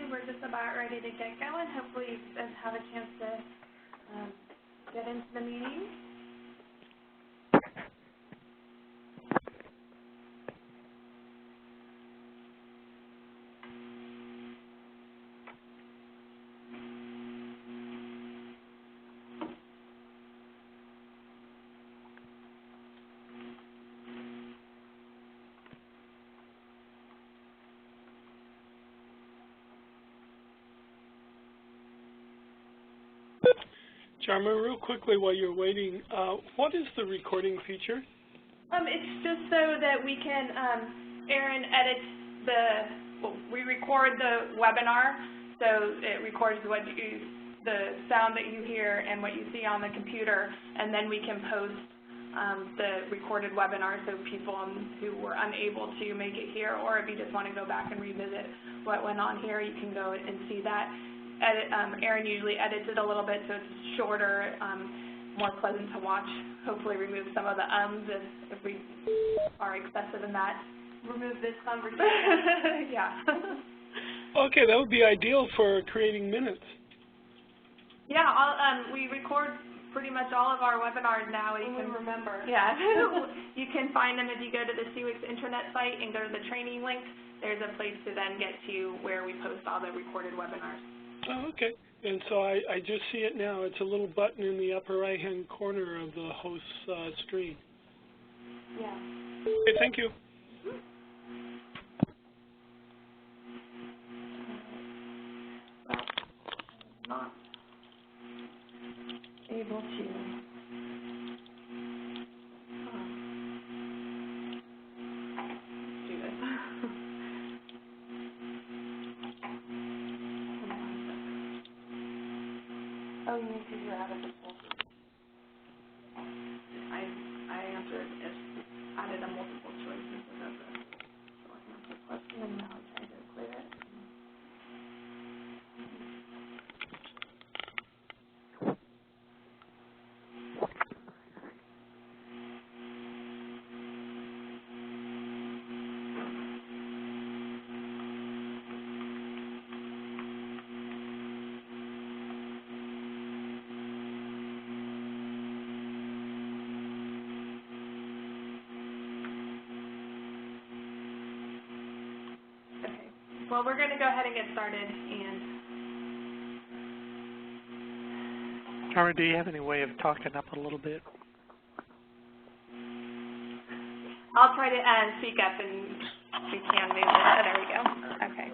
we're just about ready to get going. Hopefully you guys have a chance to get into the meeting. Jarma, real quickly while you're waiting, what is the recording feature? It's just so that we can, Aaron edits we record the webinar, so it records the sound that you hear and what you see on the computer, and then we can post the recorded webinar so people who were unable to make it here, or if you just want to go back and revisit what went on here, you can go and see that. Aaron usually edits it a little bit so it's shorter, more pleasant to watch. Hopefully remove some of the if we are excessive in that. Remove this conversation. Yeah. Okay, that would be ideal for creating minutes. Yeah, we record pretty much all of our webinars now. You can remember. Yeah. You can find them if you go to the SWRCB intranet site and go to the training link. There's a place to then get to where we post all the recorded webinars. Oh, okay. And so I just see it now. It's a little button in the upper right-hand corner of the host's screen. Yeah. Okay, thank you. Not able to do this. Oh, you need to do added multiple. I answered if added a multiple choice instead of the short answer question, and now I'm trying to clear it. Well, we're going to go ahead and get started. Jarma, do you have any way of talking up a little bit? I'll try to speak up, and we can move it. Oh, there we go. Okay.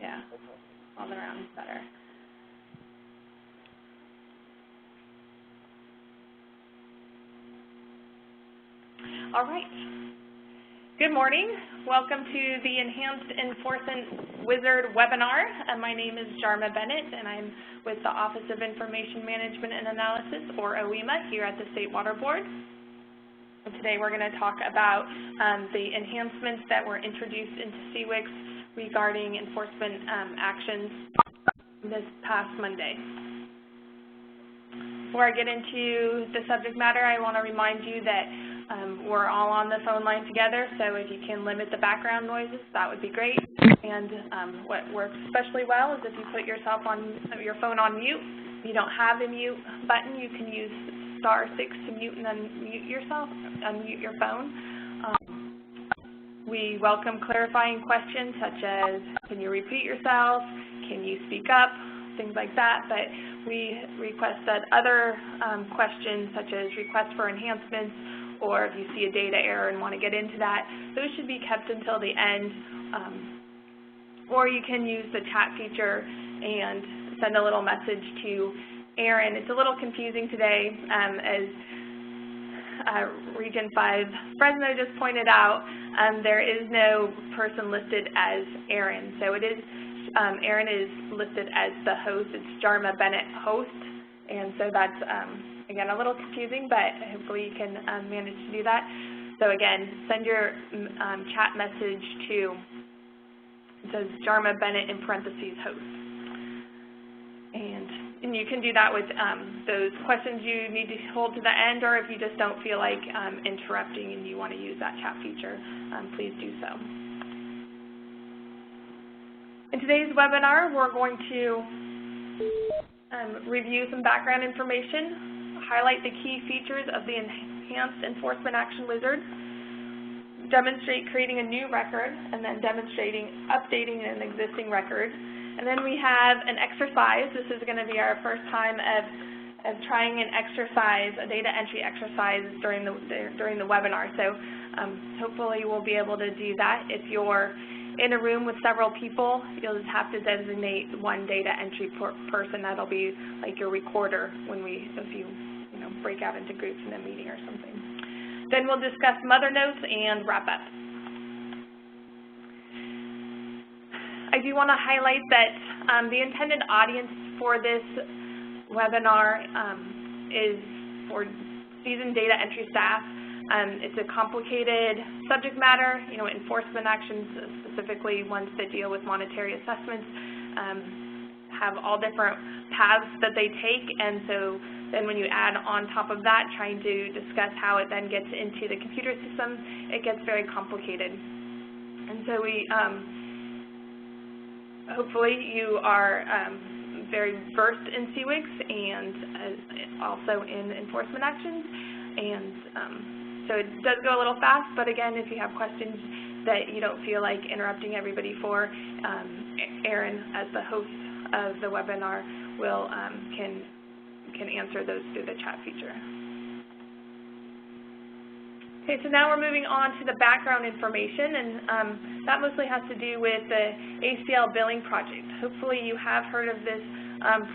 Yeah, all around is better. All right. Good morning. Welcome to the Enhanced Enforcement Wizard webinar. My name is Jarma Bennett, and I'm with the Office of Information Management and Analysis, or OEMA, here at the State Water Board. And today we're going to talk about the enhancements that were introduced into SWRCB regarding enforcement actions this past Monday. Before I get into the subject matter, I want to remind you that we're all on the phone line together, so if you can limit the background noises, that would be great. And what works especially well is if you put your phone on mute. If you don't have a mute button, you can use *6 to mute and unmute yourself, unmute your phone. We welcome clarifying questions such as, can you repeat yourself, can you speak up, things like that, but we request that other questions such as requests for enhancements, or if you see a data error and want to get into that, those should be kept until the end. Or you can use the chat feature and send a little message to Aaron. It's a little confusing today, as Region 5 Fresno just pointed out, there is no person listed as Aaron. So it is, Aaron is listed as the host. It's Jarma Bennett host, and so that's again, a little confusing, but hopefully you can manage to do that. So again, send your chat message to, it says Jarma Bennett in parentheses host. And you can do that with those questions you need to hold to the end, or if you just don't feel like interrupting and you want to use that chat feature, please do so. In today's webinar, we're going to review some background information, highlight the key features of the Enhanced Enforcement Action Wizard, demonstrate creating a new record, and then demonstrating updating an existing record. And then we have an exercise. This is going to be our first time of trying an exercise, a data entry exercise during the webinar. So hopefully we'll be able to do that. If you're in a room with several people, you'll just have to designate one data entry person. That'll be like your recorder if you break out into groups in a meeting or something. Then we'll discuss some other notes and wrap up. I do want to highlight that the intended audience for this webinar is for seasoned data entry staff. It's a complicated subject matter. Enforcement actions, specifically ones that deal with monetary assessments, have all different paths that they take, and so then when you add on top of that, trying to discuss how it then gets into the computer system, it gets very complicated. And so we, hopefully you are very versed in CWICs and also in enforcement actions. And so it does go a little fast, but again, if you have questions that you don't feel like interrupting everybody for, Erin, as the host of the webinar, can answer those through the chat feature. Okay, so now we're moving on to the background information, and that mostly has to do with the ACL Billing project. Hopefully you have heard of this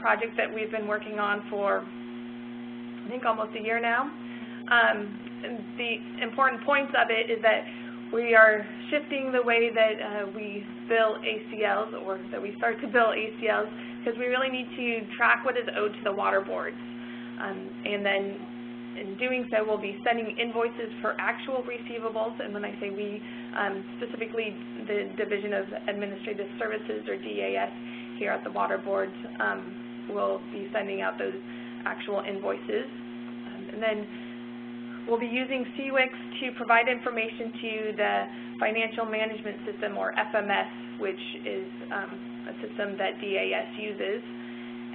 project that we've been working on for, I think, almost a year now. And the important points of it is that we are shifting the way that we bill ACLs, or that we start to bill ACLs, because we really need to track what is owed to the water boards. And then in doing so, we'll be sending invoices for actual receivables, and when I say we, specifically the Division of Administrative Services, or DAS, here at the water boards, will be sending out those actual invoices. And then we'll be using CWICs to provide information to the Financial Management System, or FMS, which is a system that DAS uses.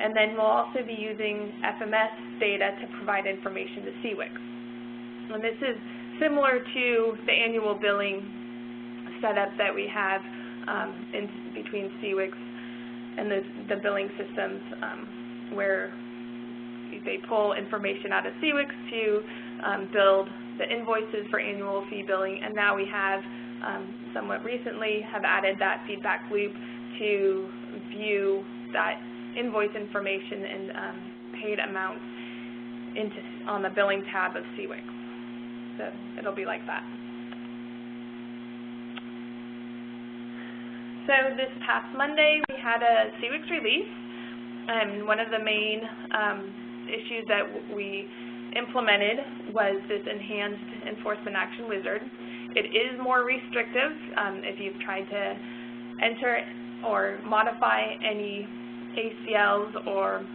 And then we'll also be using FMS data to provide information to CWICs. And this is similar to the annual billing setup that we have in between CWICs and the billing systems, where they pull information out of CWICs to build the invoices for annual fee billing, and now we have somewhat recently have added that feedback loop to view that invoice information and paid amounts on the billing tab of CWICs. So it'll be like that. So this past Monday we had a CWICs release, and one of the main issues that we implemented was this Enhanced Enforcement Action Wizard. It is more restrictive if you've tried to enter or modify any ACLs or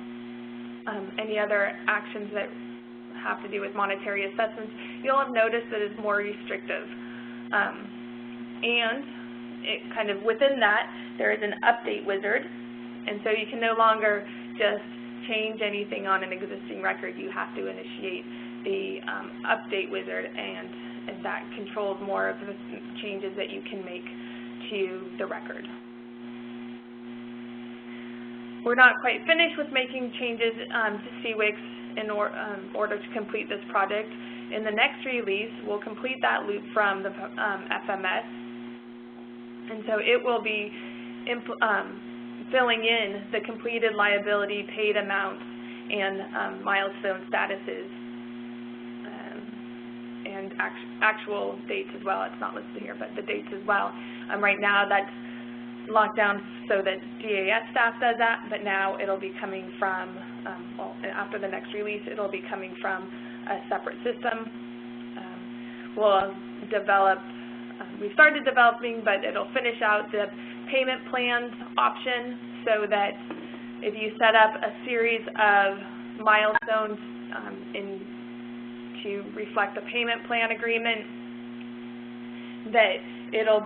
any other actions that have to do with monetary assessments. You'll have noticed that it's more restrictive. And it kind of within that, there is an update wizard, and so you can no longer just change anything on an existing record. You have to initiate the update wizard, and that controls more of the changes that you can make to the record. We're not quite finished with making changes to CWICs in order to complete this project. In the next release, we'll complete that loop from the FMS, and so it will be filling in the completed liability, paid amounts, and milestone statuses, and actual dates as well. It's not listed here, but the dates as well. Right now that's locked down so that DAS staff does that, but now it'll be coming from, well, after the next release, it'll be coming from a separate system. We'll develop, we started developing, but it'll finish out the payment plans option, so that if you set up a series of milestones to reflect the payment plan agreement, that it'll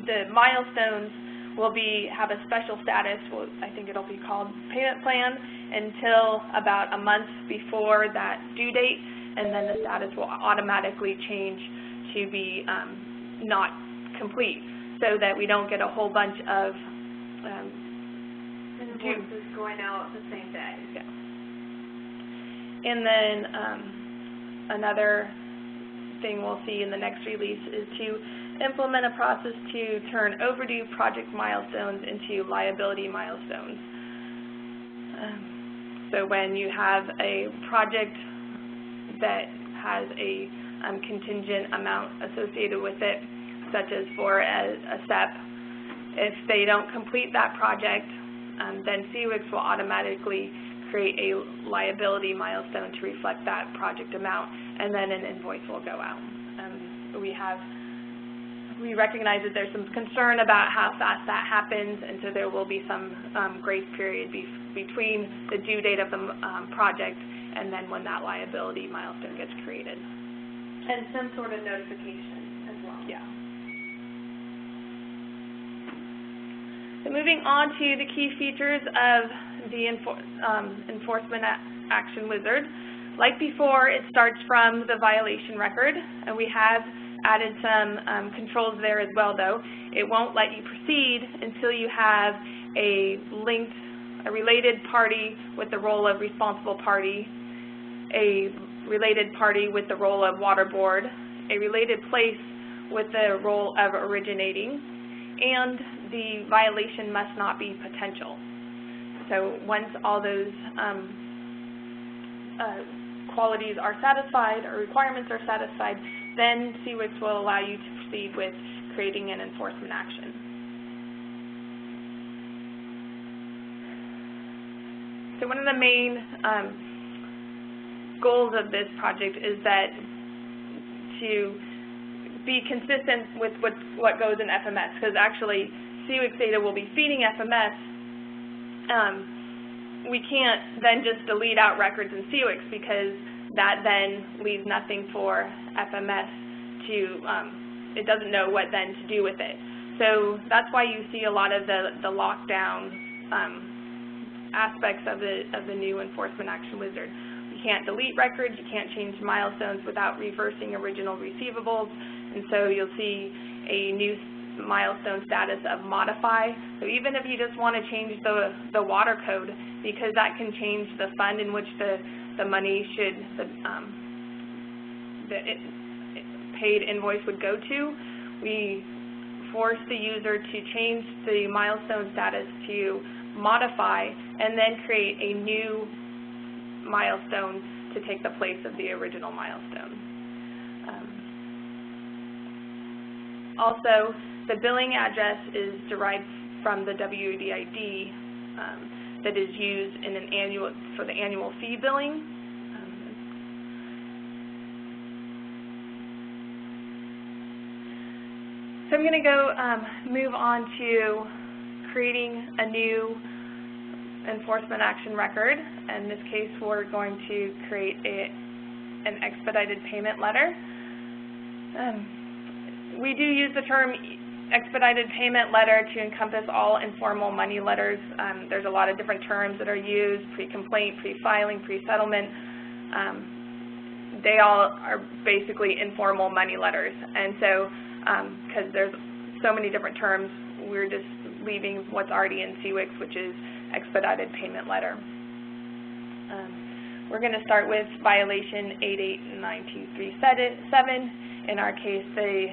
the milestones will have a special status, I think it'll be called payment plan, until about a month before that due date, and then the status will automatically change to be not complete, so that we don't get a whole bunch of invoices going out the same day. Yeah. And then another thing we'll see in the next release is to implement a process to turn overdue project milestones into liability milestones. So when you have a project that has a contingent amount associated with it, such as for a SEP, if they don't complete that project, then CWICS will automatically create a liability milestone to reflect that project amount, and then an invoice will go out. We recognize that there's some concern about how fast that happens, and so there will be some grace period between the due date of the project and then when that liability milestone gets created. And some sort of notification as well. Yeah. So moving on to the key features of the Enforcement Action Wizard. Like before, it starts from the violation record, and we have added some controls there as well, though. It won't let you proceed until you have a related party with the role of responsible party, a related party with the role of water board, a related place with the role of originating, and the violation must not be potential. So once all those qualities are satisfied or requirements are satisfied, then CWICS will allow you to proceed with creating an enforcement action. So one of the main goals of this project is that to be consistent with what goes in FMS, because actually CWICS data will be feeding FMS. We can't then just delete out records in CWICS, because that then leaves nothing for FMS to, it doesn't know what then to do with it. So that's why you see a lot of the lockdown aspects of the new Enforcement Action Wizard. You can't delete records, you can't change milestones without reversing original receivables, and so you'll see a new milestone status of modify. So even if you just want to change the water code, because that can change the fund in which the money should, the paid invoice would go to, we force the user to change the milestone status to modify and then create a new milestone to take the place of the original milestone. Also, the billing address is derived from the WDID that is used in for the annual fee billing. So I'm going to go move on to creating a new enforcement action record. In this case, we're going to create an expedited payment letter. We do use the term expedited payment letter to encompass all informal money letters. There's a lot of different terms that are used: pre-complaint, pre-filing, pre-settlement. They all are basically informal money letters. And so, because there's so many different terms, we're just leaving what's already in CWICS, which is expedited payment letter. We're going to start with violation 889237. In our case, the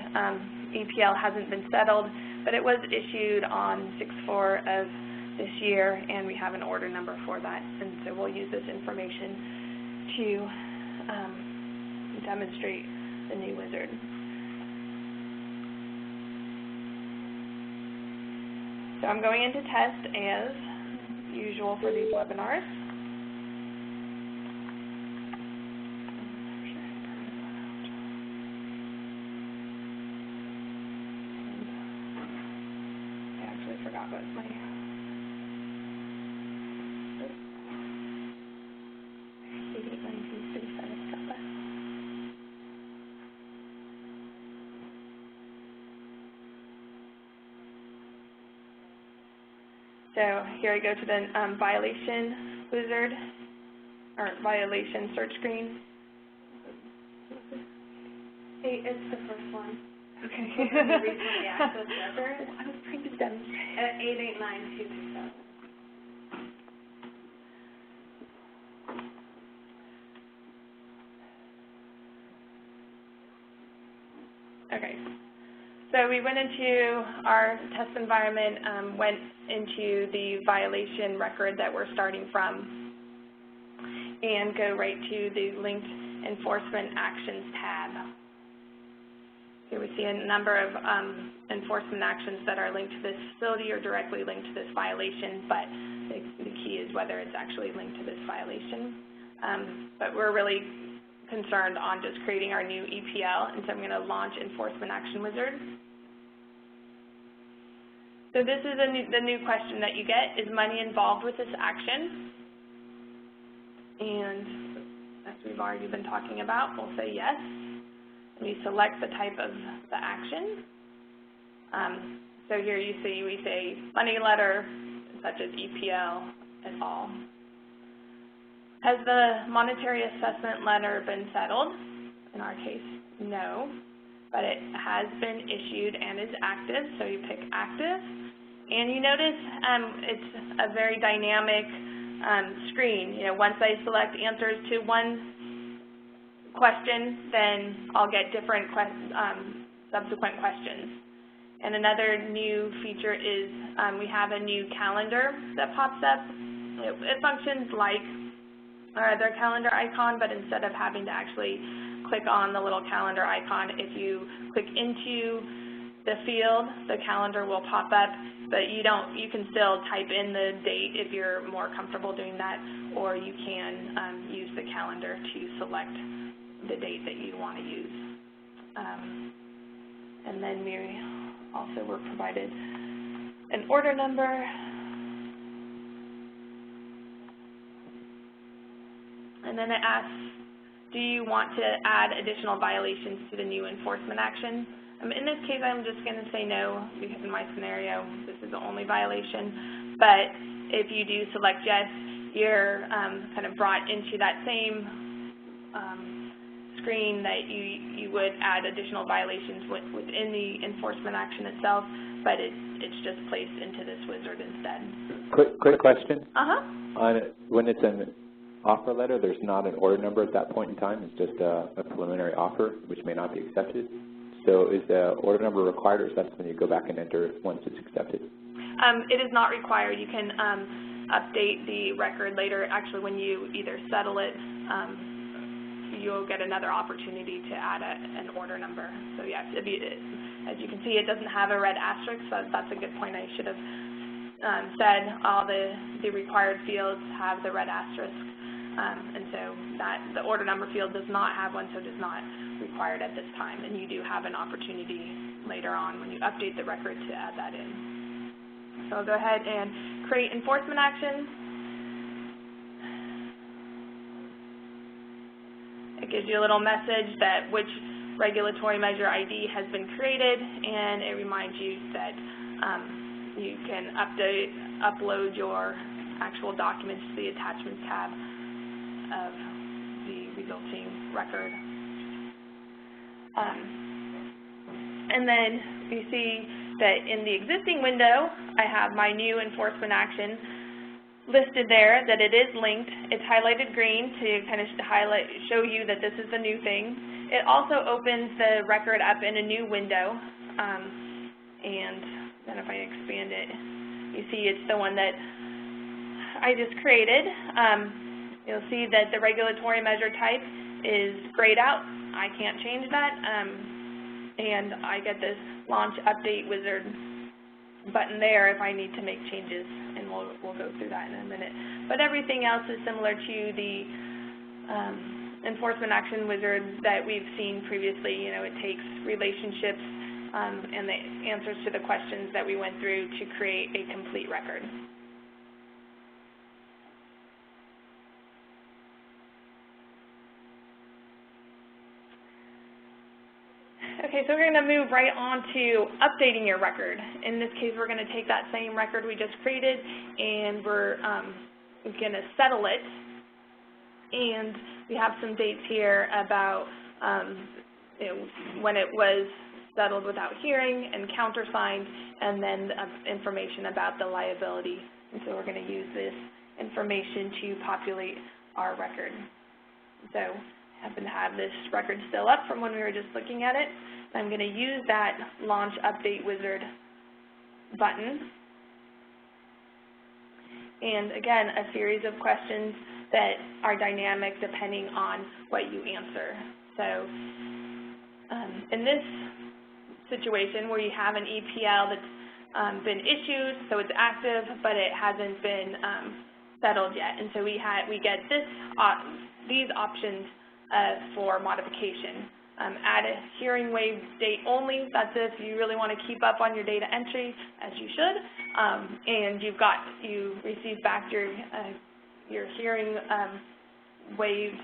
EPL hasn't been settled, but it was issued on 6/4 of this year, and we have an order number for that. And so we'll use this information to demonstrate the new wizard. So I'm going into test as usual for these webinars. Forgot what my So here I go to the violation wizard, or violation search screen. Hey, it's the first one. Okay. Recently accessed record I was trying to demonstrate. at 889227. Okay. So we went into our test environment, went into the violation record that we're starting from, and go right to the linked enforcement actions tab. Here we see a number of enforcement actions that are linked to this facility or directly linked to this violation, but the key is whether it's actually linked to this violation. But we're really concerned on just creating our new EPL, and so I'm going to launch Enforcement Action Wizard. So this is the new question that you get: is money involved with this action? And as we've already been talking about, we'll say yes. And we select the type of the action. So here you see we say money letter, such as EPL et al. Has the monetary assessment letter been settled? In our case, no, but it has been issued and is active, so you pick active. And you notice it's a very dynamic screen. You know, once I select answers to one question, then I'll get different subsequent questions. And another new feature is we have a new calendar that pops up. It functions like our other calendar icon, but instead of having to actually click on the little calendar icon, if you click into the field, the calendar will pop up, but you can still type in the date if you're more comfortable doing that, or you can use the calendar to select the date that you want to use. And then we also were provided an order number. And then it asks, do you want to add additional violations to the new enforcement action? In this case, I'm just going to say no, because in my scenario, this is the only violation. But if you do select yes, you're kind of brought into that same screen that you would add additional violations within the enforcement action itself, but it's just placed into this wizard instead. Quick question. Uh-huh. When it's an offer letter, there's not an order number at that point in time. It's just a preliminary offer, which may not be accepted. So is the order number required, or is that something you go back and enter once it's accepted? It is not required. You can update the record later. Actually, when you either settle it, you'll get another opportunity to add an order number. So yes, as you can see, it doesn't have a red asterisk, so that's a good point. I should have said all the required fields have the red asterisk. And so the order number field does not have one, so it is not required at this time. And you do have an opportunity later on when you update the record to add that in. So I'll go ahead and create enforcement action. It gives you a little message that which regulatory measure ID has been created, and it reminds you that you can upload your actual documents to the attachments tab of the resulting record. And then you see that in the existing window, I have my new enforcement action listed there, that it is linked. It's highlighted green to kind of show you that this is the new thing. It also opens the record up in a new window. And then if I expand it, you see it's the one that I just created. You'll see that the regulatory measure type is grayed out. I can't change that. And I get this Launch Update Wizard button there if I need to make changes, and we'll go through that in a minute. But everything else is similar to the Enforcement Action Wizard that we've seen previously. You know, it takes relationships and the answers to the questions that we went through to create a complete record. Okay, so we're going to move right on to updating your record. In this case, we're going to take that same record we just created, and we're going to settle it. And we have some dates here about when it was settled without hearing and countersigned, and then information about the liability. And so we're going to use this information to populate our record. So I happen to have this record still up from when we were just looking at it. I'm going to use that Launch Update Wizard button. And again, a series of questions that are dynamic depending on what you answer. So in this situation where you have an EPL that's been issued, so it's active, but it hasn't been settled yet. And so we get these options for modification. Add a hearing waive date only. That's if you really want to keep up on your data entry, as you should, and you received back your hearing waived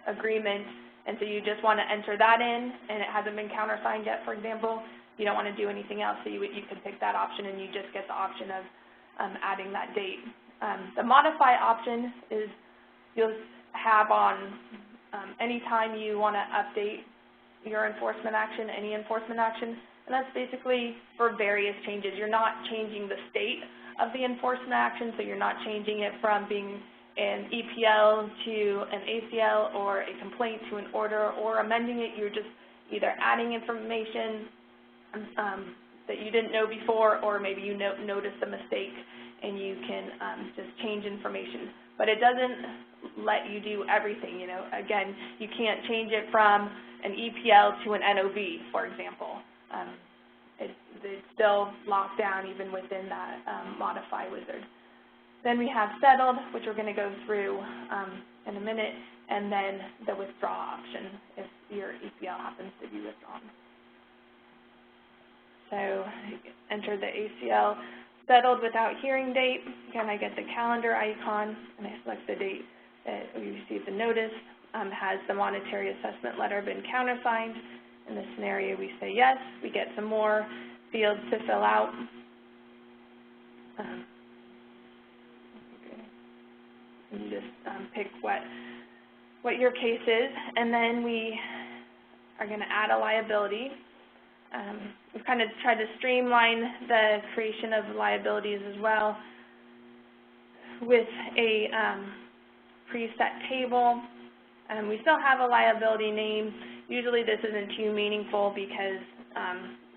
agreement, and so you just want to enter that in, and it hasn't been countersigned yet, for example. You don't want to do anything else, so you can pick that option, and you just get the option of adding that date. The modify option is you'll have on any time you want to update your enforcement action, any enforcement action, and that's basically for various changes. You're not changing the state of the enforcement action, so you're not changing it from being an EPL to an ACL or a complaint to an order or amending it. You're just either adding information that you didn't know before, or maybe you noticed a mistake and you can just change information. But it doesn't let you do everything, you know. Again, you can't change it from an EPL to an NOV, for example. It's still locked down even within that modify wizard. Then we have settled, which we're going to go through in a minute, and then the withdraw option if your EPL happens to be withdrawn. So enter the ACL settled without hearing date. Again, I get the calendar icon, and I select the date that we received the notice. Has the monetary assessment letter been countersigned? In this scenario, we say yes. We get some more fields to fill out. You just pick what your case is, and then we are going to add a liability. We've kind of tried to streamline the creation of liabilities as well with a preset table. We still have a liability name. Usually this isn't too meaningful because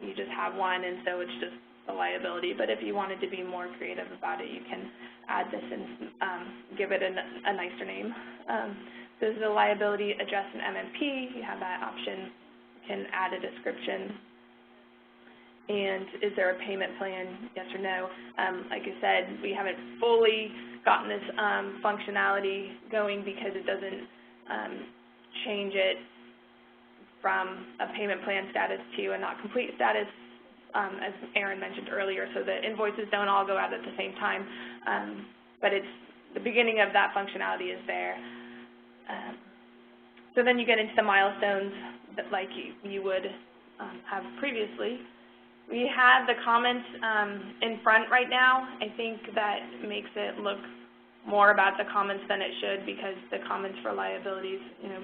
you just have one, and so it's just a liability. But if you wanted to be more creative about it, you can add this and give it a nicer name. This is a liability address in MMP. You have that option. You can add a description. And is there a payment plan, yes or no? Like I said, we haven't fully gotten this functionality going because it doesn't change it from a payment plan status to a not complete status, as Aaron mentioned earlier, so the invoices don't all go out at the same time, but it's the beginning of that functionality is there. So then you get into the milestones that like you would have previously. We have the comments in front right now. I think that makes it look more about the comments than it should, because the comments for liabilities, you know,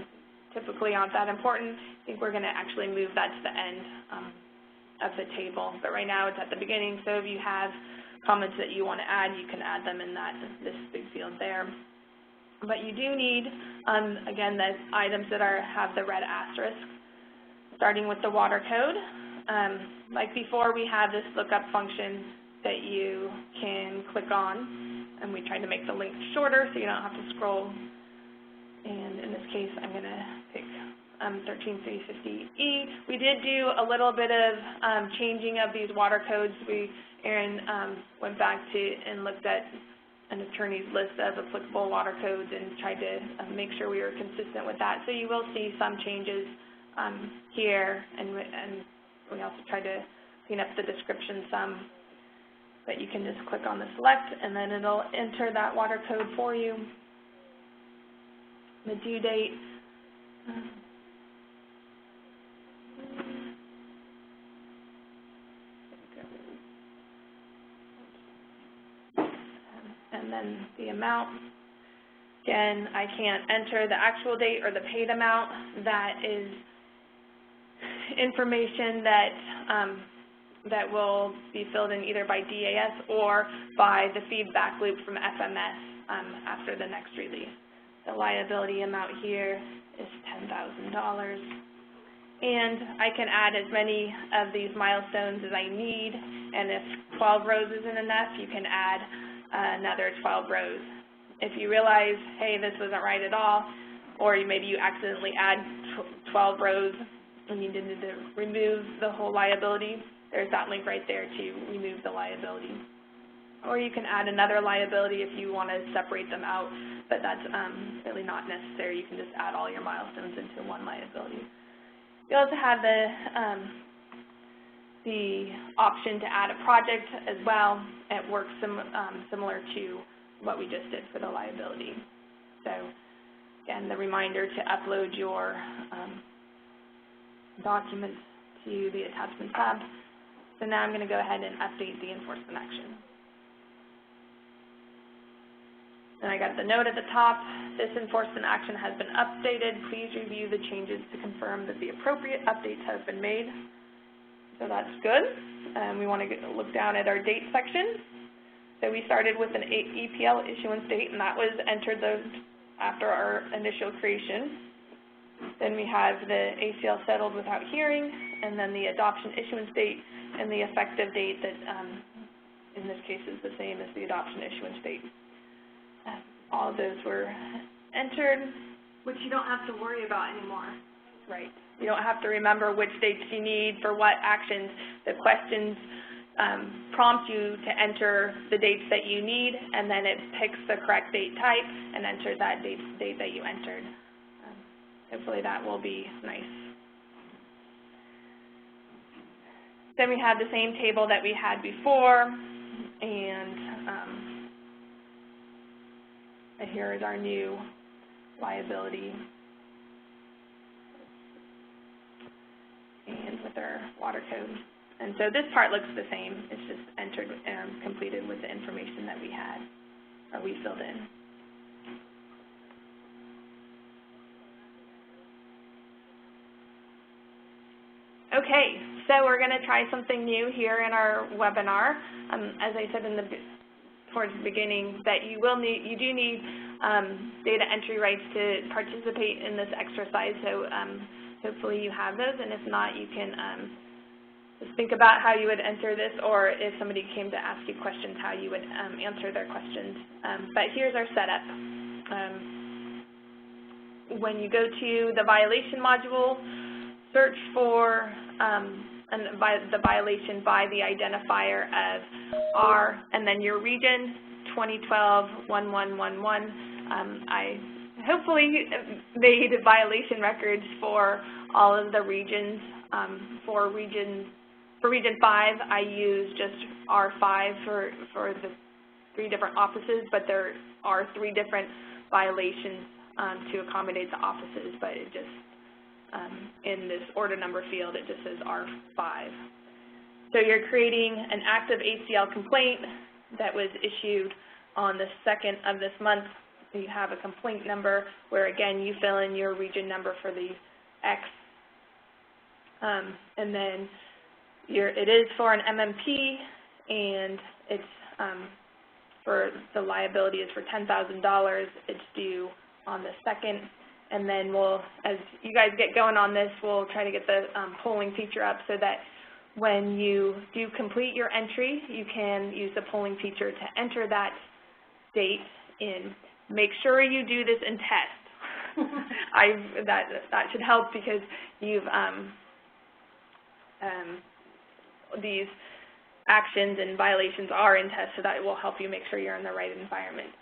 typically aren't that important. I think we're going to actually move that to the end of the table, but right now it's at the beginning. So if you have comments that you want to add, you can add them in this big field there. But you do need, again, the items that have the red asterisk, starting with the water code. Like before, we have this lookup function that you can click on, and we tried to make the link shorter so you don't have to scroll. And in this case, I'm going to pick 13350E. We did do a little bit of changing of these water codes. Aaron went back and looked at an attorney's list of applicable water codes and tried to make sure we were consistent with that. So you will see some changes here, and we also tried to clean up the description some, but you can just click on the select, and then it'll enter that water code for you. The due date. then the amount. Again, I can't enter the actual date or the paid amount. That is information that will be filled in either by DAS or by the feedback loop from FMS after the next release. The liability amount here is $10,000. And I can add as many of these milestones as I need, and if 12 rows isn't enough, you can add another 12 rows. If you realize, hey, this wasn't right at all, or maybe you accidentally add 12 rows and you needed to remove the whole liability, there's that link right there to remove the liability. Or you can add another liability if you want to separate them out, but that's really not necessary. You can just add all your milestones into one liability. You also have the option to add a project as well. It works similar to what we just did for the liability. So again, the reminder to upload your documents to the attachment tab. So now I'm going to go ahead and update the enforcement action. And I got the note at the top, this enforcement action has been updated. Please review the changes to confirm that the appropriate updates have been made. So that's good. We want to look down at our date section. So we started with an EPL issuance date, and that was entered after our initial creation. Then we have the ACL settled without hearing, and then the adoption issuance date and the effective date that in this case is the same as the adoption issuance date. All of those were entered. Which you don't have to worry about anymore. Right. You don't have to remember which dates you need for what actions. The questions prompt you to enter the dates that you need, and then it picks the correct date type and enters that date that you entered. Hopefully that will be nice. Then we have the same table that we had before, and here is our new liability, and with our water code. And so this part looks the same. It's just entered and completed with the information that we had, or we filled in. Okay, so we're going to try something new here in our webinar. As I said towards the beginning, that you do need data entry rights to participate in this exercise. So hopefully you have those, and if not, you can just think about how you would enter this, or if somebody came to ask you questions, how you would answer their questions. But here's our setup. When you go to the violation module, search for the violation by the identifier of R, and then your region, 2012-1111. I hopefully made violation records for all of the regions. For region 5, I use just R5 for the 3 different offices, but there are 3 different violations to accommodate the offices, but it just in this order number field, it just says R5. So you're creating an active ACL complaint that was issued on the 2nd of this month. You have a complaint number where, again, you fill in your region number for the X. And then it is for an MMP, and it's for the liability is for $10,000. It's due on the 2nd. And then as you guys get going on this, we'll try to get the polling feature up so that when you do complete your entry, you can use the polling feature to enter that date in. Make sure you do this in test. That should help, because you've these actions and violations are in test, so that will help you make sure you're in the right environment.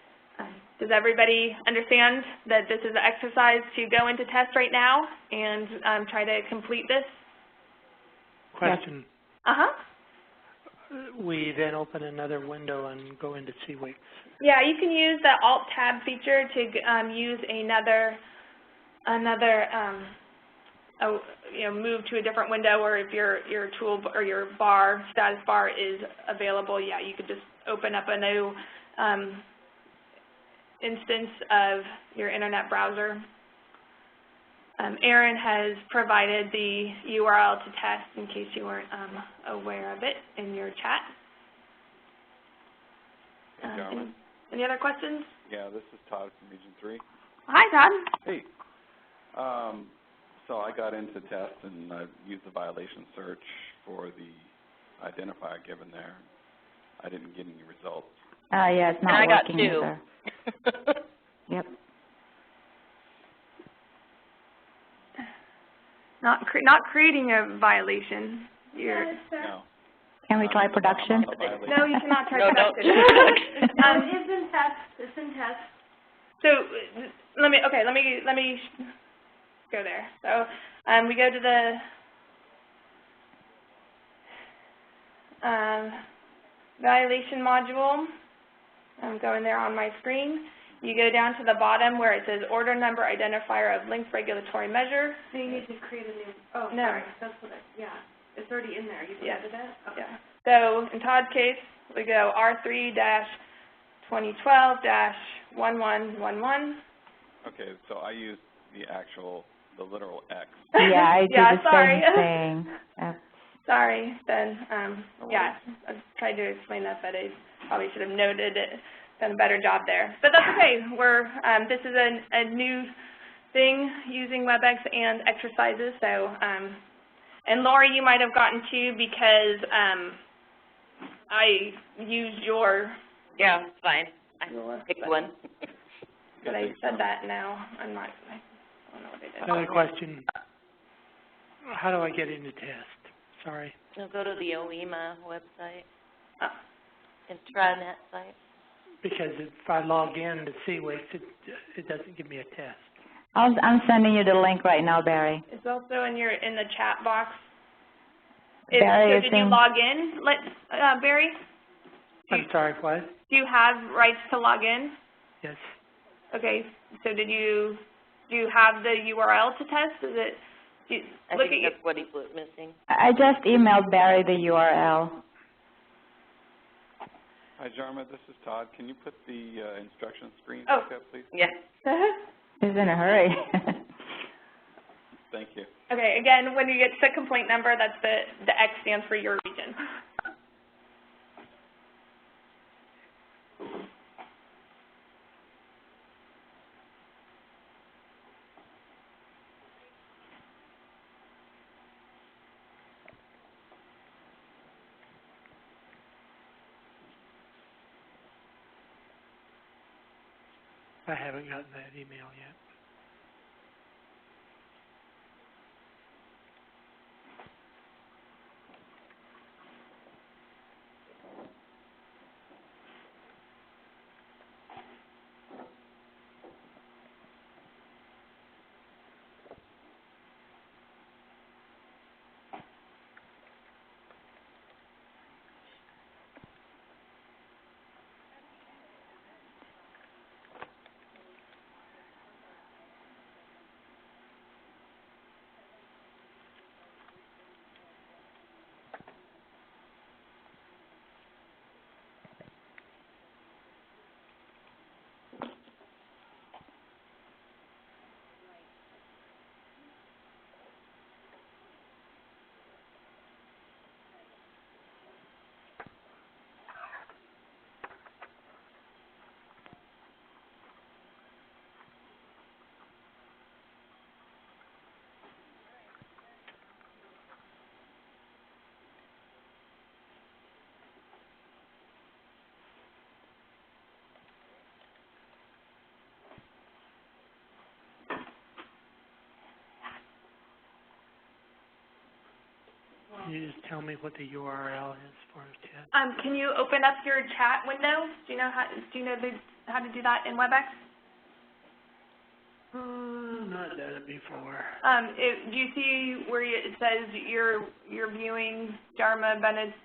Does everybody understand that this is an exercise to go into test right now and try to complete this? Question. We then open another window and go into CWIC. Yeah, you can use the Alt-Tab feature to use another move to a different window, or if your tool or your status bar is available, yeah, you could just open up a new instance of your internet browser. Aaron has provided the URL to test in case you weren't aware of it in your chat. Any other questions? Yeah, this is Todd from Region 3. Hi, Todd. Hey. So I got into test and I used the violation search for the identifier given there. I didn't get any results. Yeah, it's not working either. Yep. Not creating a violation. No. Can we try production? No, you cannot try production. It's in test. It's in test. So let me go there. So we go to the violation module. I'm going there on my screen. You go down to the bottom where it says order number identifier of linked regulatory measure. So you need to create a new, oh, no. Sorry, that's what yeah. It's already in there. You deleted it? Okay. Yeah. So in Todd's case, we go R3-2012-1111. Okay, so I used the literal X. Yeah, I did the sorry. same thing. Sorry, then, yeah, I tried to explain that, but I probably should have noted it, done a better job there. But that's okay. This is a new thing using WebEx and exercises, so, and Lori, you might have gotten two because I used your. Yeah, it's fine. I picked one. But I said that now. I don't know what I did. Another question. How do I get into test? Sorry. You'll go to the OEMA website, intranet site. Because if I log in to CWIX, it doesn't give me a test. I'm sending you the link right now, Barry. It's also in the chat box. Barry, so did you log in, Barry? I'm sorry, what? Do you have rights to log in? Yes. Okay, so do you have the URL to test? Is it? I think that's what he's missing. I just emailed Barry the URL. Hi, Jarma. This is Todd. Can you put the instruction screen back up, please? Yeah. He's in a hurry. Thank you. Okay, again, when you get to the complaint number, that's the X stands for your region. I haven't gotten that email yet. Can you just tell me what the URL is for chat? Can you open up your chat window? Do you know how to do that in WebEx? Not done it before. Do you see where it says you're viewing Jarma Bennett's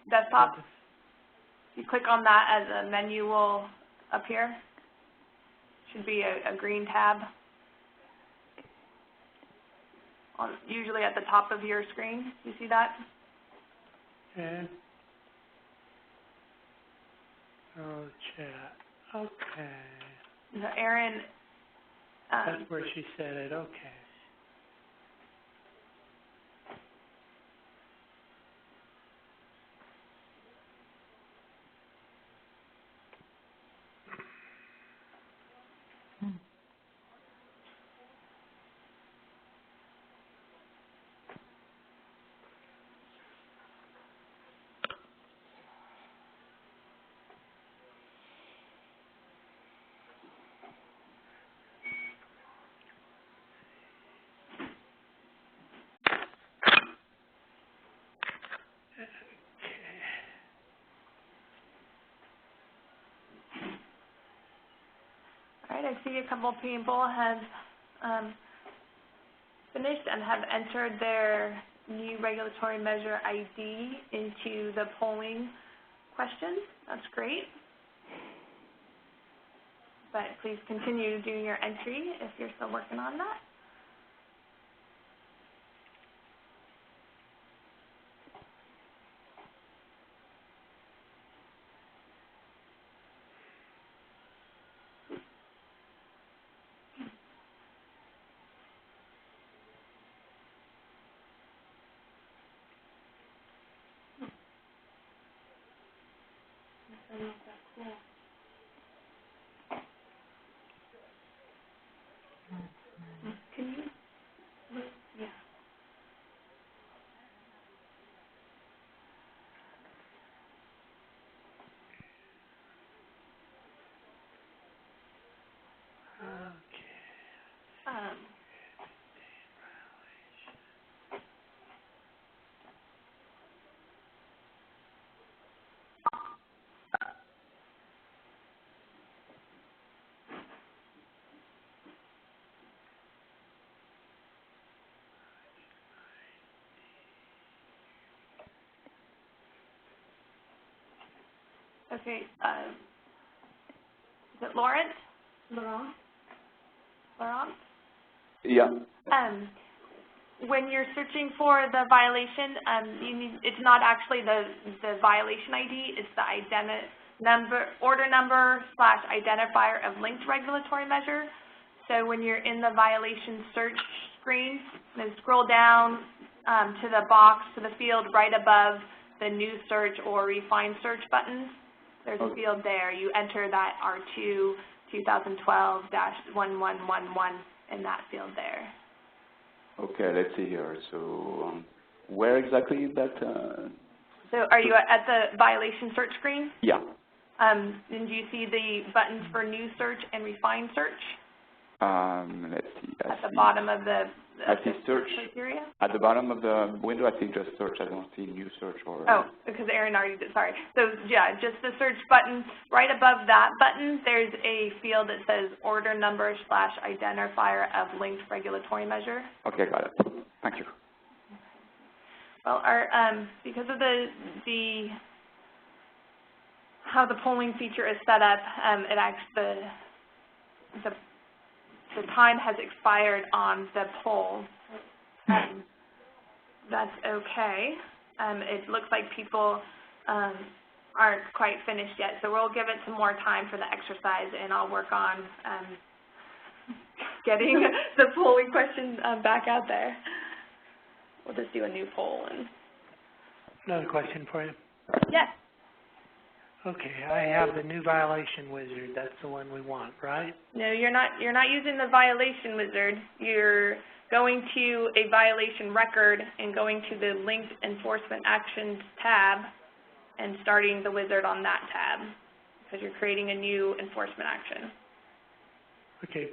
desktop? You click on that as a menu will appear. Should be a green tab. Usually at the top of your screen. You see that? Okay. Oh, chat. Okay. So Erin, That's where she said it, okay. all right, I see a couple people have finished and have entered their new regulatory measure ID into the polling question. That's great. But please continue doing your entry if you're still working on that. Can you look? Yeah. Okay, is it Lawrence? Laurent? Yeah. When you're searching for the violation, it's not actually the violation ID, it's the order number / identifier of linked regulatory measure. So when you're in the violation search screen, then scroll down to the box, to the field right above the new search or refine search buttons. There's a field there. You enter that R2 2012-1111 in that field there. Okay, let's see here. So where exactly is that? So are you at the violation search screen? Yeah. And do you see the buttons for new search and refine search? Let's see. At the bottom of the I see search. criteria? At the bottom of the window, I see just search. I don't see new search or... Oh, because Erin already did, sorry. So, yeah, just the search button. Right above that button, there's a field that says order number / identifier of linked regulatory measure. Okay, got it. Thank you. Well, because of how the polling feature is set up, the time has expired on the poll. That's okay. It looks like people aren't quite finished yet, so we'll give it some more time for the exercise, and I'll work on getting the polling question back out there. We'll just do a new poll. Another question for you. Yes. Okay, I have the new violation wizard. That's the one we want, right? No, you're not using the violation wizard. You're going to a violation record and going to the linked enforcement actions tab and starting the wizard on that tab because you're creating a new enforcement action. Okay.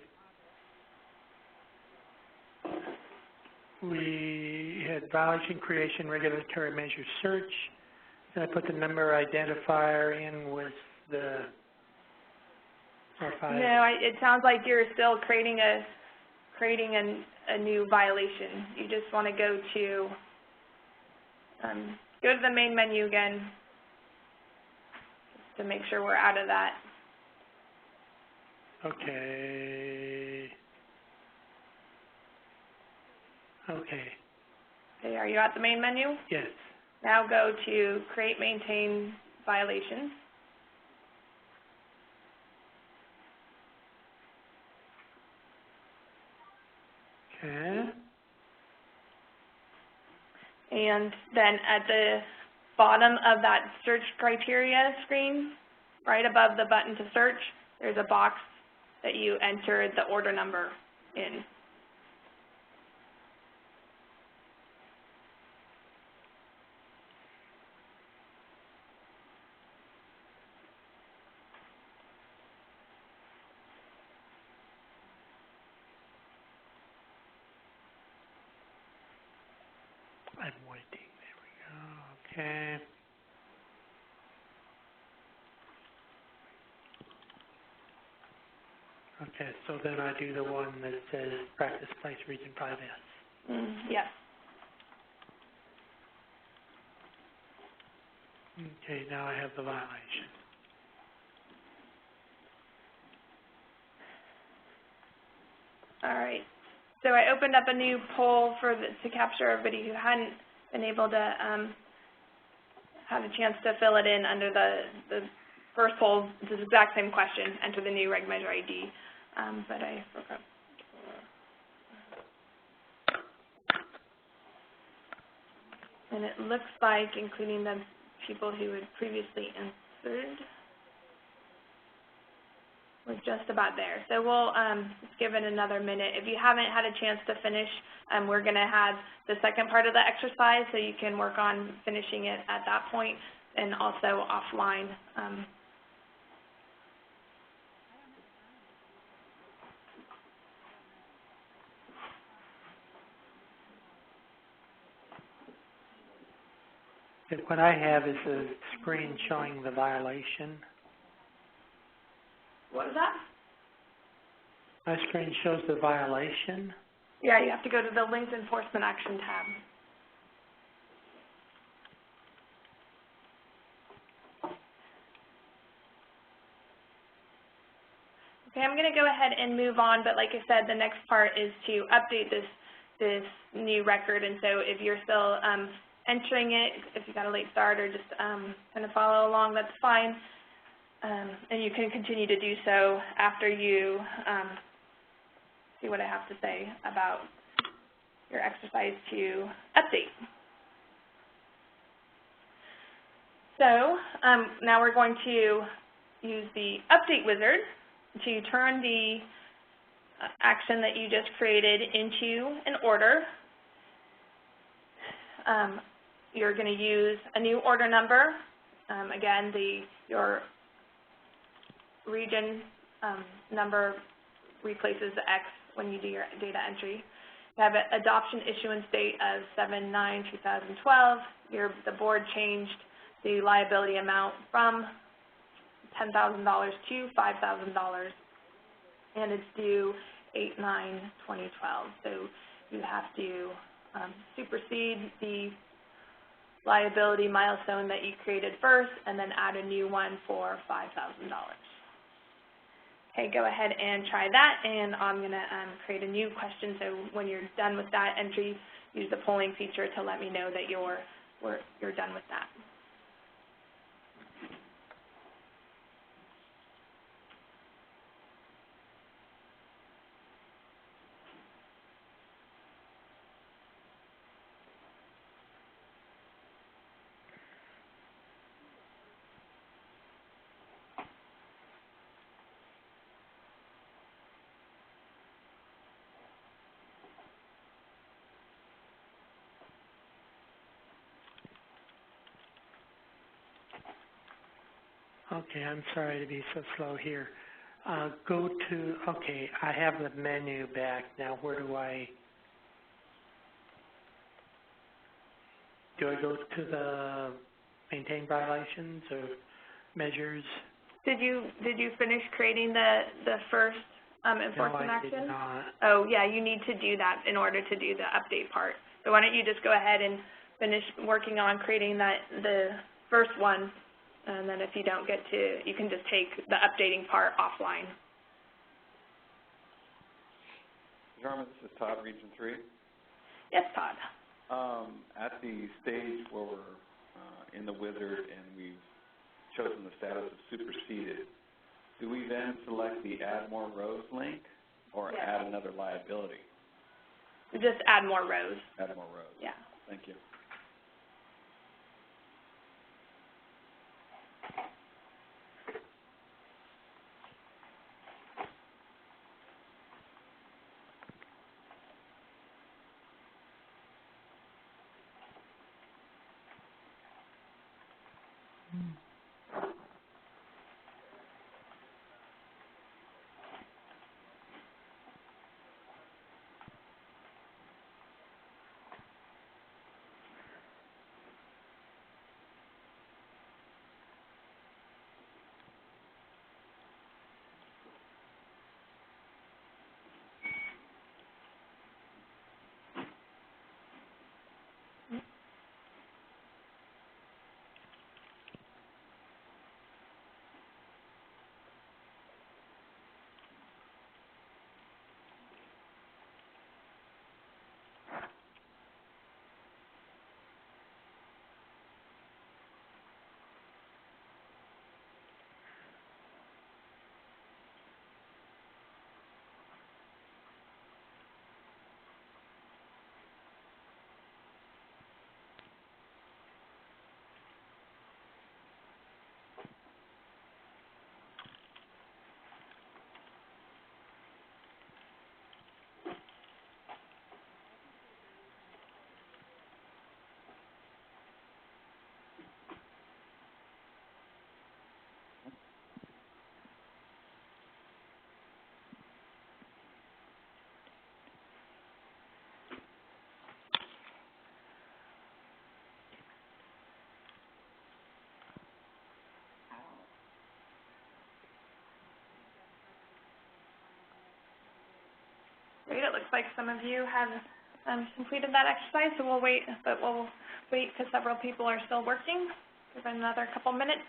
We had violation creation, regulatory measure search. And I put the number identifier in with the R5. No, it sounds like you're still creating a new violation. You just want to go to the main menu again just to make sure we're out of that. Okay. Okay. Okay, are you at the main menu? Yes. Now go to Create, Maintain Violations. Okay. And then at the bottom of that search criteria screen, right above the button to search, there's a box that you enter the order number in. I'm waiting. There we go. Okay. Okay, so then I do the one that says practice place region 5S. Yes. Okay, now I have the violation. All right. So I opened up a new poll to capture everybody who hadn't been able to have a chance to fill it in under the first poll. It's the exact same question, enter the new reg measure ID, but I forgot. And it looks like, including the people who had previously answered, we're just about there. So we'll just give it another minute. If you haven't had a chance to finish, we're going to have the second part of the exercise, so you can work on finishing it at that point and also offline. What I have is a screen showing the violation. What was that? My screen shows the violation. Yeah, you have to go to the Linked Enforcement Action tab. Okay, I'm going to go ahead and move on, but like I said, the next part is to update this new record, and so if you're still entering it, if you got a late start or just kind of follow along, that's fine. And you can continue to do so after you see what I have to say about your exercise to update. So now we're going to use the Update Wizard to turn the action that you just created into an order. You're going to use a new order number. Again, your region number replaces the X when you do your data entry. You have an adoption issuance date of 7/9/2012. The board changed the liability amount from $10,000 to $5,000, and it's due 8/9/2012. So you have to supersede the liability milestone that you created first and then add a new one for $5,000. Okay, go ahead and try that, and I'm going to create a new question. So when you're done with that entry, use the polling feature to let me know that you're done with that. Okay, I'm sorry to be so slow here. Okay, I have the menu back. Now where do I go to the maintain violations or measures? Did you finish creating the first enforcement action? No, I did not. Oh, yeah, you need to do that in order to do the update part. So why don't you just go ahead and finish working on creating the first one, and then if you don't get to, you can just take the updating part offline. Jarman, this is Todd, Region 3. Yes, Todd. At the stage where we're in the wizard and we've chosen the status of superseded, do we then select the add more rows link or add another liability? Just add more rows. Add more rows. Yeah. Thank you. Great. It looks like some of you have completed that exercise, so we'll wait because several people are still working. Give it another couple minutes.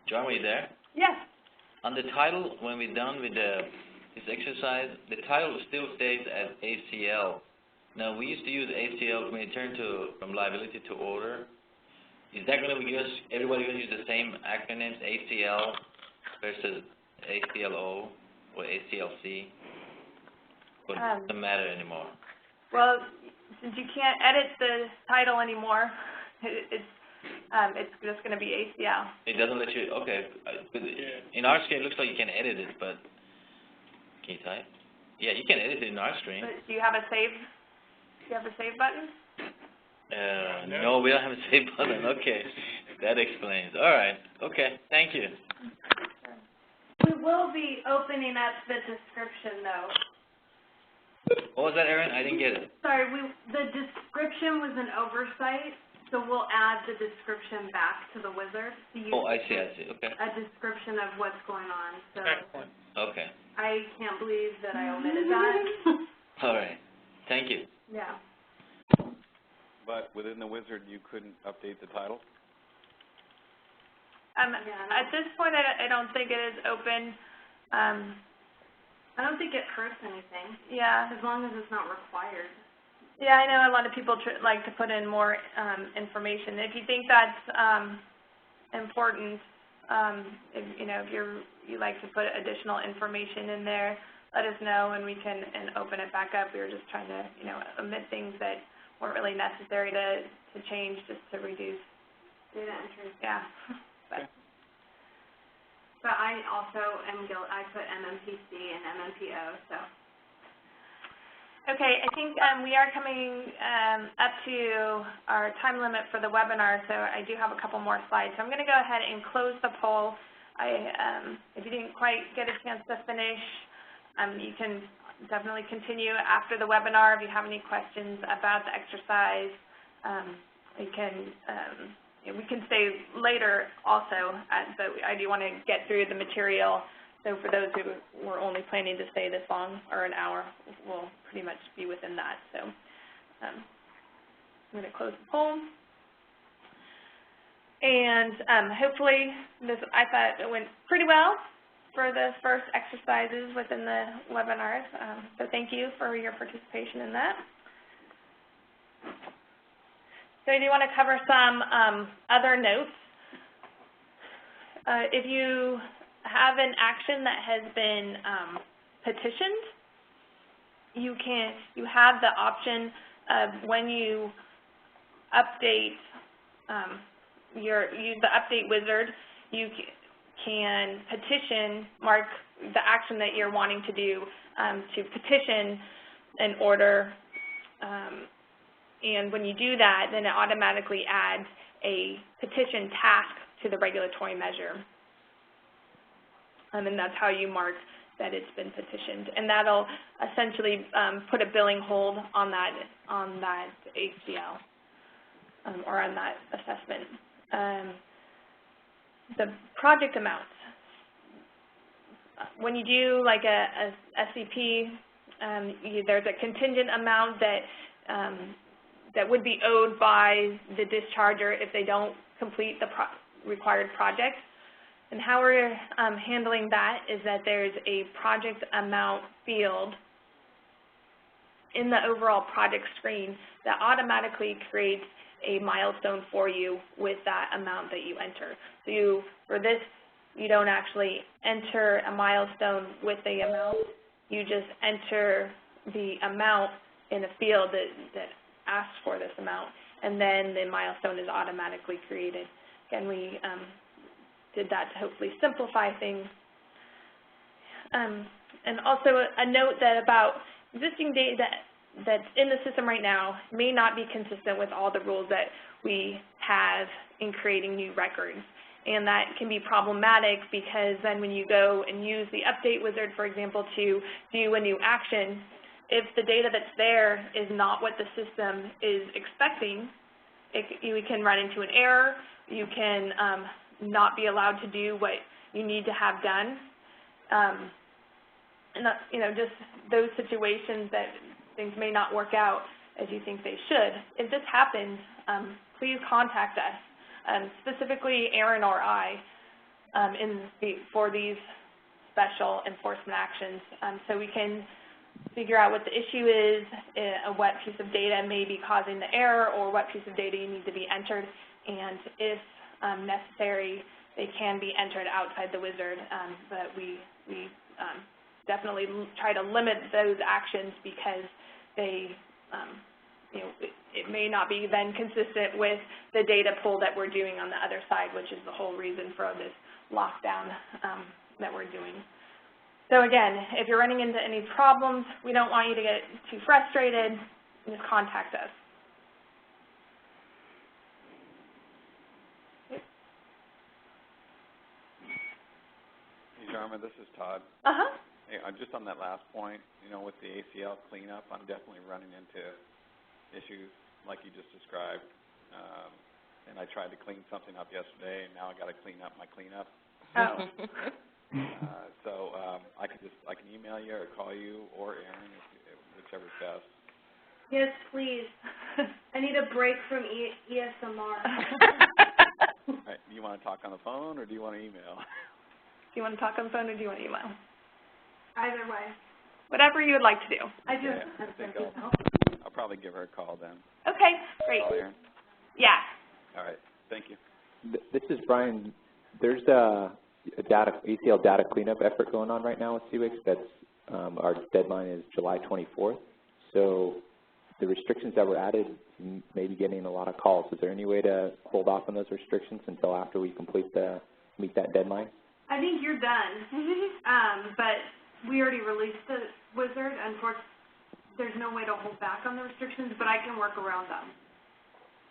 John, are you there? Yes. On the title, when we're done with this exercise, the title still stays as ACL. Now, we used to use ACL when we turned from liability to order. Is that going to be everybody going to use the same acronyms, ACL versus ACLO or ACLC? Or it doesn't matter anymore? Well, since you can't edit the title anymore, it's just going to be ACL. It doesn't let you, okay. In our screen, it looks like you can edit it, but can you type? Yeah, you can edit it in our screen. But do you have a save? Do you have a save button? No, we don't have a save button. Okay, that explains. All right. Okay, thank you. We will be opening up the description, though. What was that, Erin? I didn't get it. Sorry, the description was an oversight, so we'll add the description back to the wizard. Oh, I see, okay. A description of what's going on. So excellent. Okay. I can't believe that I omitted that. All right. Thank you. Yeah. But within the wizard, you couldn't update the title? At this point, I don't think it is open. I don't think it hurts anything. Yeah. As long as it's not required. Yeah, I know a lot of people like to put in more information. If you think that's important, if you like to put additional information in there, let us know and we can open it back up. We were just trying to omit things that weren't really necessary to change, just to reduce data entry. Yeah. But I also am guilty. I put MMPC and MMPO, so. Okay, I think we are coming up to our time limit for the webinar, so I do have a couple more slides. So I'm going to go ahead and close the poll. If you didn't quite get a chance to finish, you can definitely continue after the webinar. If you have any questions about the exercise, we can stay later also, but I do want to get through the material. So for those who were only planning to stay this long, or an hour, we'll pretty much be within that. So I'm going to close the poll. And hopefully, I thought it went pretty well for the first exercises within the webinars. So thank you for your participation in that. So I do want to cover some other notes. If you have an action that has been petitioned, you have the option of when you update use the Update Wizard, you can petition, mark the action that you're wanting to do to petition an order, and when you do that, then it automatically adds a petition task to the regulatory measure. And that's how you mark that it's been petitioned. And that'll essentially put a billing hold on that ACL or on that assessment. The project amounts. When you do like a SCP, there's a contingent amount that would be owed by the discharger if they don't complete the required project. And how we're handling that is that there's a project amount field in the overall project screen that automatically creates a milestone for you with that amount that you enter. So for this, you don't actually enter a milestone with the amount. You just enter the amount in a field that asks for this amount, and then the milestone is automatically created. Again, we did that to hopefully simplify things. And also a note that about existing data that's in the system right now may not be consistent with all the rules that we have in creating new records. And that can be problematic because then when you go and use the Update Wizard, for example, to do a new action, if the data that's there is not what the system is expecting, you can run into an error. You can not be allowed to do what you need to have done. And just those situations that things may not work out as you think they should. If this happens, please contact us, specifically Aaron or I, for these special enforcement actions, so we can figure out what the issue is, what piece of data may be causing the error, or what piece of data you need to be entered, and if necessary, they can be entered outside the wizard, but we definitely try to limit those actions because they, it may not be then consistent with the data pull that we're doing on the other side, which is the whole reason for this lockdown that we're doing. So again, if you're running into any problems, we don't want you to get too frustrated. Just contact us. Hey, Jarma, this is Todd. Hey, just on that last point, with the ACL cleanup, I'm definitely running into issues like you just described. And I tried to clean something up yesterday, and now I got to clean up my cleanup. Oh. So I can email you or call you or Aaron, whichever's best. Yes, please. I need a break from ESMR. All right, do you want to talk on the phone or do you want to email? Do you want to talk on the phone or do you want to email? Either way. Whatever you would like to do. I think I'll I'll probably give her a call then. Okay, great. Call Erin. Yeah. All right, thank you. This is Brian. There's a ACL data cleanup effort going on right now with CWIX. That's our deadline is July 24th. So the restrictions that were added may be getting a lot of calls. Is there any way to hold off on those restrictions until after we meet that deadline? I think you're done. But we already released the Wizard. Unfortunately, there's no way to hold back on the restrictions, but I can work around them.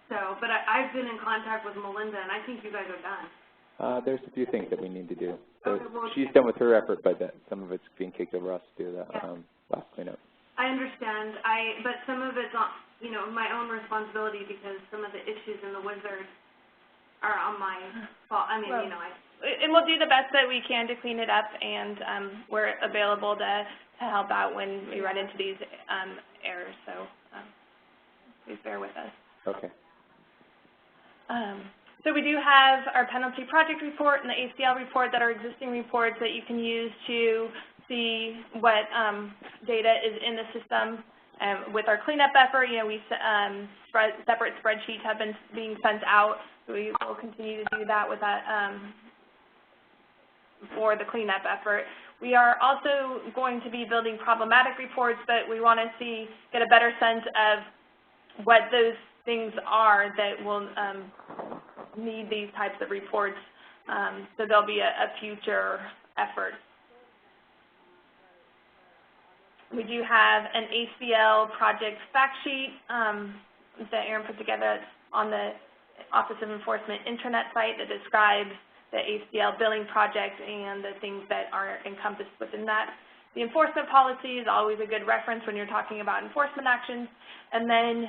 So, but I've been in contact with Melinda, and I think you guys are done. There's a few things that we need to do. So okay, well, she's done with her effort, but some of it's being kicked over us to do the last cleanup. I understand. But some of it's on, my own responsibility because some of the issues in the Wizard are on my fault. I mean, well, and we'll do the best that we can to clean it up, and we're available to help out when we run into these errors. So please bear with us. Okay. So we do have our penalty project report and the ACL report that are existing reports that you can use to see what data is in the system. With our cleanup effort, separate spreadsheets have been being sent out. So we will continue to do that with that for the cleanup effort. We are also going to be building problematic reports, but we want to get a better sense of what those things are that will need these types of reports. So there'll be a future effort. We do have an ACL project fact sheet that Erin put together on the Office of Enforcement intranet site that describes the ACL billing project and the things that are encompassed within that. The enforcement policy is always a good reference when you're talking about enforcement actions. And then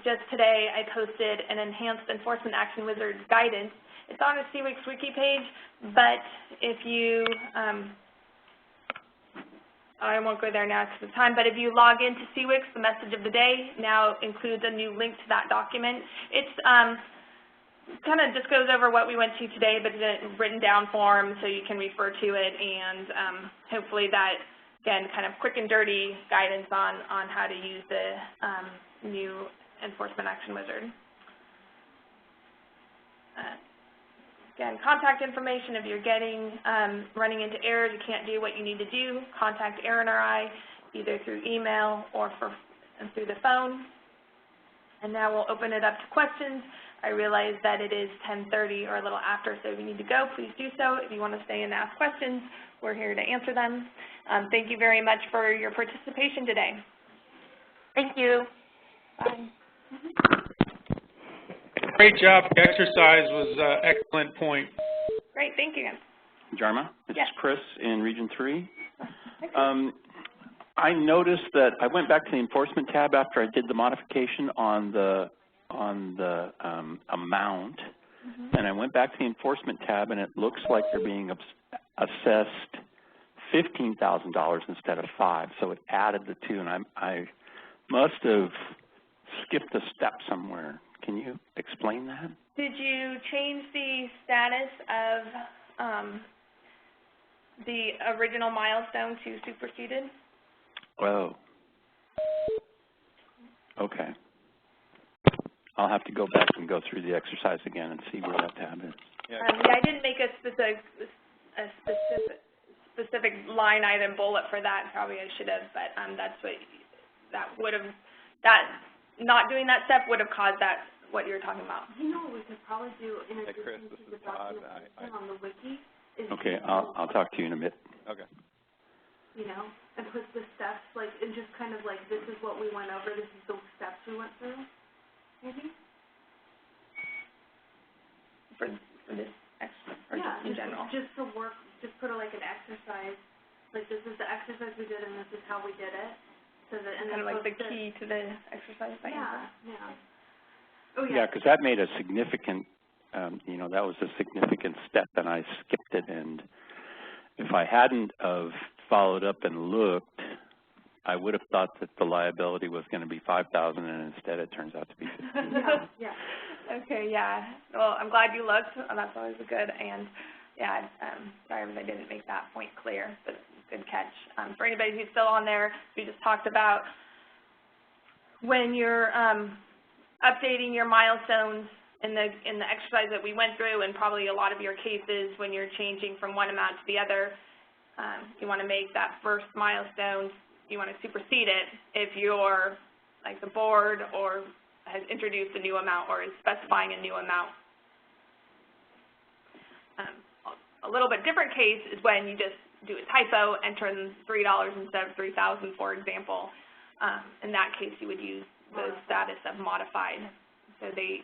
just today I posted an enhanced enforcement action wizard guidance. It's on a CWIX wiki page, but if you, I won't go there now because of time, but if you log into CWIX, the message of the day now includes a new link to that document. It's kind of just goes over what we went to today, but in a written down form so you can refer to it, and hopefully that, again, kind of quick and dirty guidance on how to use the new enforcement action wizard. Again, contact information. If you're running into errors, you can't do what you need to do, contact Erin or I, either through email or through the phone. And now we'll open it up to questions. I realize that it is 10:30 or a little after, so if you need to go, please do so. If you want to stay and ask questions, we're here to answer them. Thank you very much for your participation today. Thank you. Bye. Great job. The exercise was an excellent point. Great. Thank you. Jarma, this yes. is Chris in Region 3. I noticed that I went back to the enforcement tab after I did the modification on the amount, and I went back to the enforcement tab, and it looks like they're being assessed $15,000 instead of $5,000. So it added the two, and I must have skipped a step somewhere. Can you explain that? Did you change the status of the original milestone to superseded? Oh. Okay. I'll have to go back and go through the exercise again and see where that tab is. Yeah, I didn't make a specific line item bullet for that. Probably I should have, but that's what not doing that step would have caused that, what you're talking about. You know what we could probably do in addition to the document on the wiki is okay, I'll talk to you in a bit. Okay. And put the steps, and just kind of this is what we went over, this is the steps we went through, maybe? For this exercise, or just in general? Just to work, just put an exercise, this is the exercise we did and this is how we did it. So that, and kind of like the key to the exercise thing? Yeah. Oh, yeah, because that made a significant, that was a significant step, and I skipped it. And if I hadn't of followed up and looked, I would have thought that the liability was going to be $5,000, and instead it turns out to be $15,000. Yeah. Okay. Yeah. Well, I'm glad you looked. That's always good. And yeah, sorry if I didn't make that point clear, but good catch. For anybody who's still on there, we just talked about when you're updating your milestones in the exercise that we went through, and probably a lot of your cases when you're changing from one amount to the other, you want to make that first milestone, you want to supersede it if you're, like the board, or has introduced a new amount or is specifying a new amount. A little bit different case is when you just do a typo, enter in $3 instead of $3,000, for example. In that case, you would use the status of modified. So they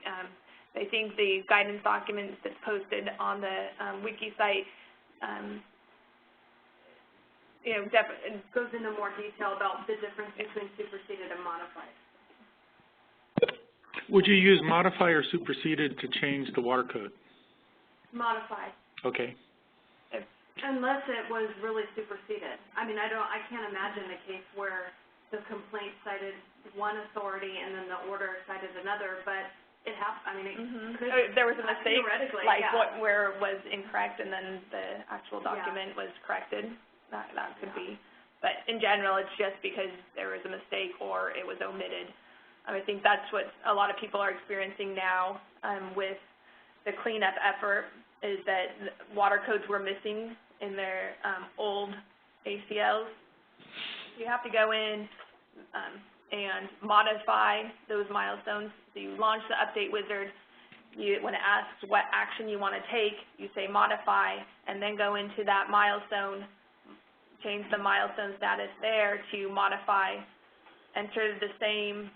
think the guidance document that's posted on the wiki site, it goes into more detail about the difference between superseded and modified. Would you use modify or superseded to change the water code? Modified. Okay. Unless it was really superseded. I mean, I can't imagine a case where the complaint cited one authority and then the order cited another, but it happens. I mean, it could. There was a mistake, like yeah. where it was incorrect and then the actual document was corrected. That could be. But in general, it's just because there was a mistake or it was omitted. I think that's what a lot of people are experiencing now with the cleanup effort, is that water codes were missing in their old ACLs. You have to go in and modify those milestones. So you launch the Update Wizard. When it asks what action you want to take, you say modify, and then go into that milestone, change the milestone status there to modify, enter the same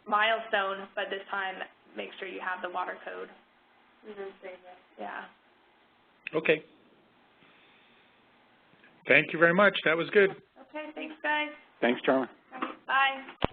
milestone, but this time make sure you have the water code. Yeah. Okay. Thank you very much. That was good. Okay, thanks, guys. Thanks, Charlie. Bye.